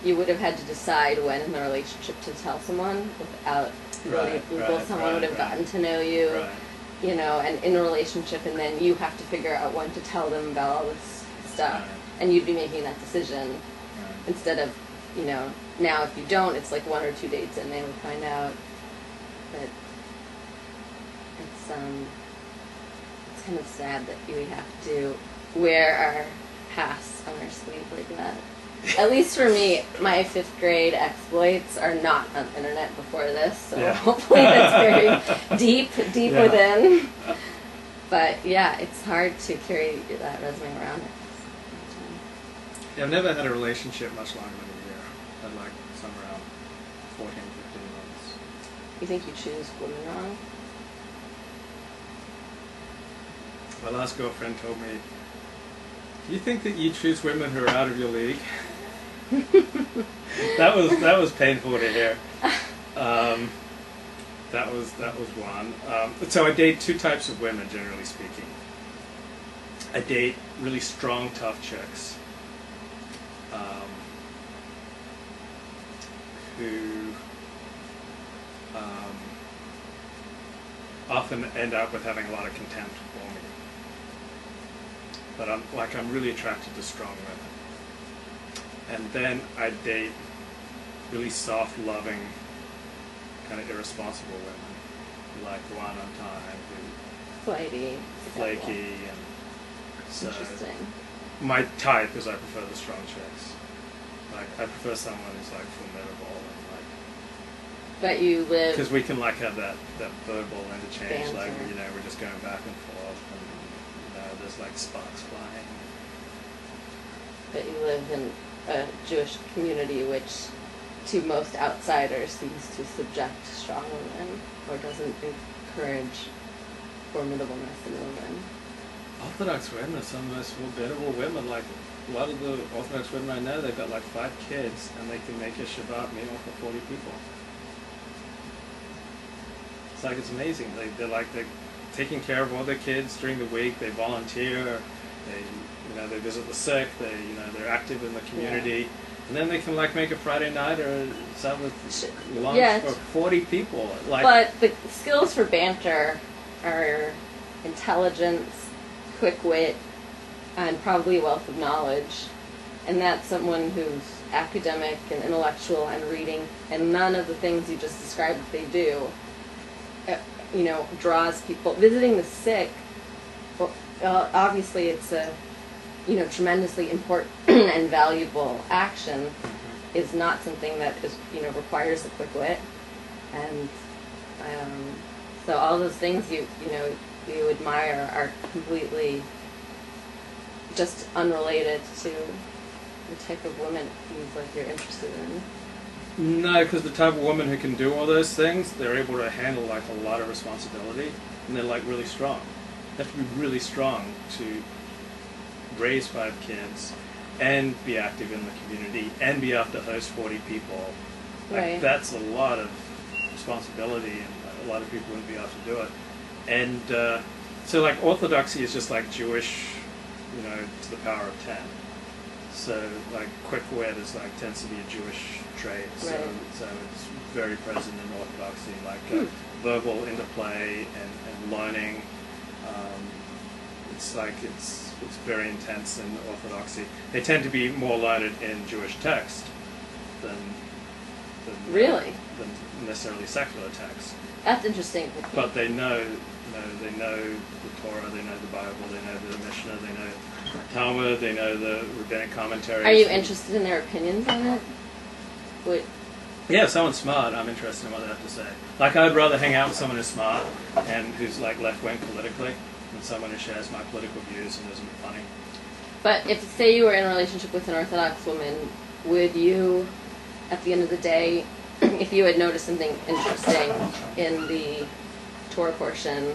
you would have had to decide when in the relationship to tell someone without really Google. Someone would have gotten to know you, you know, and in a relationship, and then you have to figure out when to tell them about all this stuff, and you'd be making that decision instead of, you know, now if you don't, it's like 1 or 2 dates and they would find out. But it's kind of sad that we have to wear our pasts on our sleeve like that. At least for me, my 5th grade exploits are not on the internet before this, so hopefully that's very deep within. But yeah, it's hard to carry that resume around. Yeah, I've never had a relationship much longer than a year. I had like somewhere around 14, 15 months. You think you choose women wrong? My last girlfriend told me, "Do you think that you choose women who are out of your league?" that was painful to hear. That was one. So I date 2 types of women, generally speaking. I date really strong, tough chicks who often end up with having a lot of contempt for me. But I'm really attracted to strong women. And then I date really soft, loving, kind of irresponsible women who like go out on time, who flaky, and so interesting. My type is I prefer the strong chicks. Like I prefer someone who's like formidable and like. But you live because we can like have that verbal interchange, banter. like you know we're just going back and forth, and you know there's like sparks flying. But you live in a Jewish community which to most outsiders seems to subject strong women or doesn't encourage formidableness in women. Orthodox women are some of the most formidable women. Like a lot of the Orthodox women I know, they've got like 5 kids and they can make a Shabbat meal for 40 people. It's like it's amazing. They're taking care of all their kids during the week. They volunteer. They visit the sick. They're active in the community, and then they can like make a Friday night or something with lunch for 40 people. But the skills for banter are intelligence, quick wit, and probably a wealth of knowledge, and that's someone who's academic and intellectual and reading, and none of the things you just described that they do, draws people. Visiting the sick. Well, obviously it's a, tremendously important and valuable action, is not something that is, requires a quick wit, and so all those things you admire are completely just unrelated to the type of woman it seems like you're interested in. No, because the type of woman who can do all those things, they're able to handle like a lot of responsibility, and they're like really strong. They have to be really strong to raise 5 kids and be active in the community and be able to host 40 people. Like, that's a lot of responsibility, and a lot of people wouldn't be able to do it. And so like orthodoxy is just like Jewish, to the power of 10. So like quick wit is like tends to be a Jewish trait. So it's very present in orthodoxy, like verbal interplay and learning. It's very intense in orthodoxy. They tend to be more learned in Jewish text than necessarily secular text. That's interesting. But they know the Torah, they know the Bible, they know the Mishnah, they know Talmud, they know the rabbinic commentaries. Are you interested in their opinions on it? Yeah, if someone's smart, I'm interested in what they have to say. Like, I'd rather hang out with someone who's smart and who's like left-wing politically than someone who shares my political views and isn't funny. But if, say, you were in a relationship with an Orthodox woman, would you, at the end of the day, if you had noticed something interesting in the Torah portion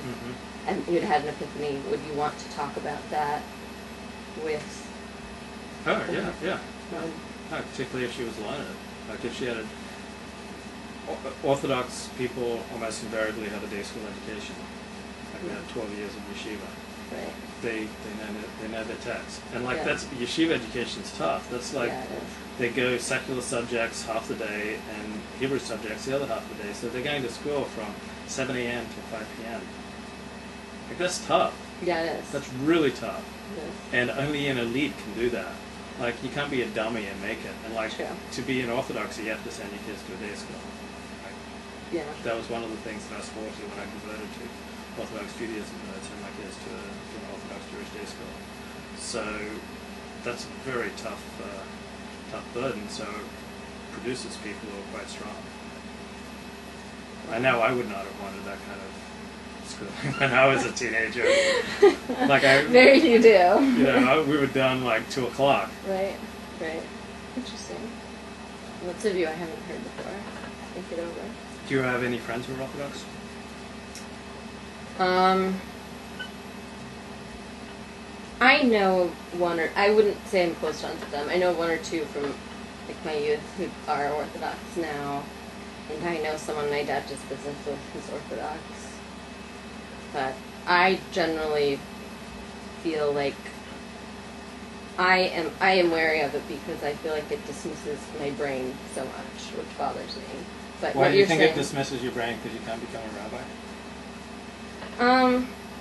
and you'd had an epiphany, would you want to talk about that with? Oh, yeah. Particularly if she was learned. Like if she had Orthodox people almost invariably have a day school education. Like we had 12 years of yeshiva. Right. They know their text, and like Yeah. that's yeshiva education's tough. That's like Yeah, it is. they go secular subjects half the day and Hebrew subjects the other half the day. So they're going to school from 7 a.m. to 5 p.m. Like that's tough. Yeah, it is. That's really tough. It is. And only an elite can do that. Like you can't be a dummy and make it. And like True. to be in Orthodoxy, you have to send your kids to a day school. Like, Yeah. that was one of the things that I swore to when I converted to Orthodox Judaism, that I'd send my kids to an Orthodox Jewish day school. So that's a very tough burden. So it produces people who are quite strong. I know I would not have wanted that kind of schooling when I was a teenager. Like Very few do. You know, we were done like 2 o'clock. Right. Right. Interesting. Lots of you I haven't heard before. Think it over. Do you have any friends who are Orthodox? I know one or I wouldn't say I'm close friends with them. I know one or two from like my youth who are Orthodox now, and I know someone my dad just visits with who's Orthodox. But I generally feel like I am wary of it because I feel like it dismisses my brain so much, which bothers me. But Why what do you you're think saying, it dismisses your brain because you can't become a rabbi?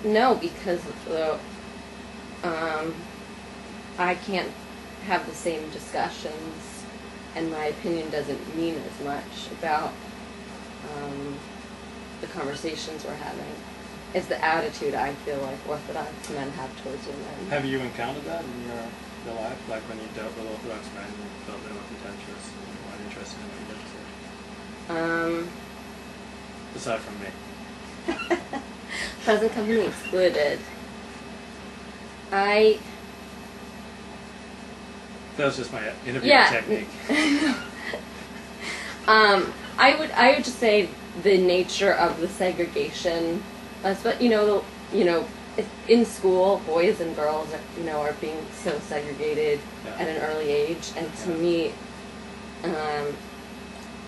No, because I can't have the same discussions, and my opinion doesn't mean as much about the conversations we're having. It's the attitude I feel like Orthodox men have towards women. Have you encountered that in your life? Like when you dealt with Orthodox men, you felt they were contentious and you weren't interested in what you had to say? Aside from me. Present company excluded. That was just my interviewing technique. I would just say the nature of the segregation, but in school, boys and girls are being so segregated at an early age, and to me,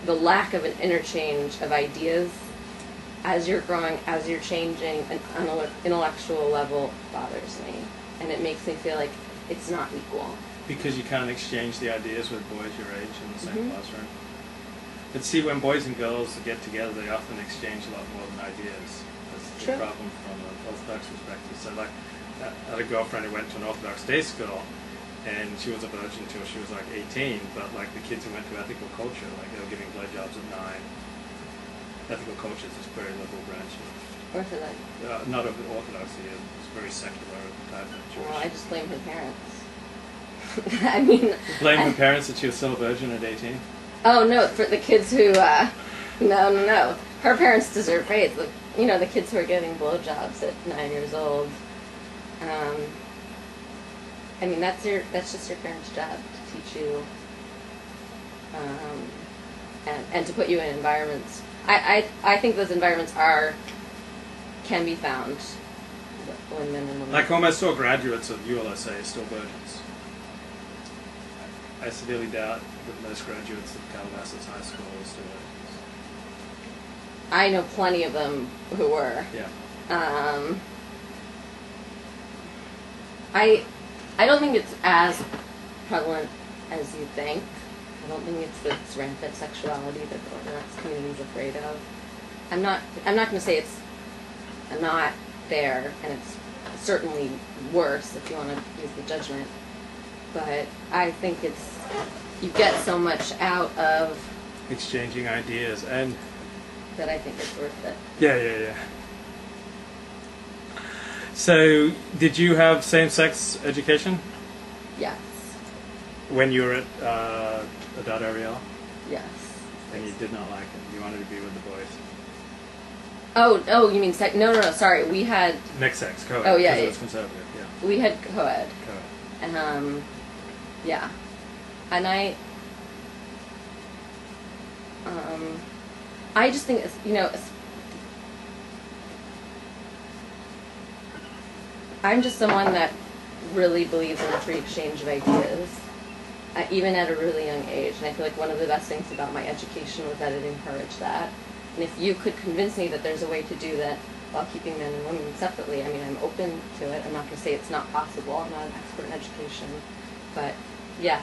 the lack of an interchange of ideas as you're growing, as you're changing on an intellectual level bothers me, and it makes me feel like it's not equal. Because you can't exchange the ideas with boys your age in the same classroom. But see, when boys and girls get together, they often exchange a lot more than ideas. That's the problem from an Orthodox perspective. So, like, I had a girlfriend who went to an Orthodox day school, and she was a virgin until she was like 18. But like the kids who went to ethical culture, like they were giving blowjobs at 9. Ethical culture is this very liberal branch of Orthodox. not of Orthodoxy. It's very secular type of Jewish. Well, I just blame her parents. I mean, Blame her parents that she was still a virgin at 18? Oh no, for the kids who, no. Her parents deserve praise. The kids who are getting blowjobs at 9 years old. I mean, that's just your parents' job to teach you, and to put you in environments. I think those environments can be found when men and women. Like almost all graduates of ULSA are still virgins. I severely doubt that most graduates of Calabasas High School are still virgins. I know plenty of them who were. Yeah. I don't think it's as prevalent as you think. I don't think it's this rampant sexuality that the Orthodox community is afraid of. I'm not going to say it's not there, and it's certainly worse if you want to use the judgment. But I think you get so much out of exchanging ideas, and that I think it's worth it. Yeah. So, did you have same-sex education? Yes. When you were at Adat Ariel? Yes. And you did not like it. You wanted to be with the boys. Oh, you mean no, sorry. We had mixed sex, co-ed. Oh yeah, because it was conservative. Yeah. We had co-ed. Co-ed. Yeah, and I just think I'm just someone that really believes in a free exchange of ideas, even at a really young age. And I feel like one of the best things about my education was that it encouraged that. And if you could convince me that there's a way to do that while keeping men and women separately. I mean, I'm open to it. I'm not going to say it's not possible. I'm not an expert in education, but yeah,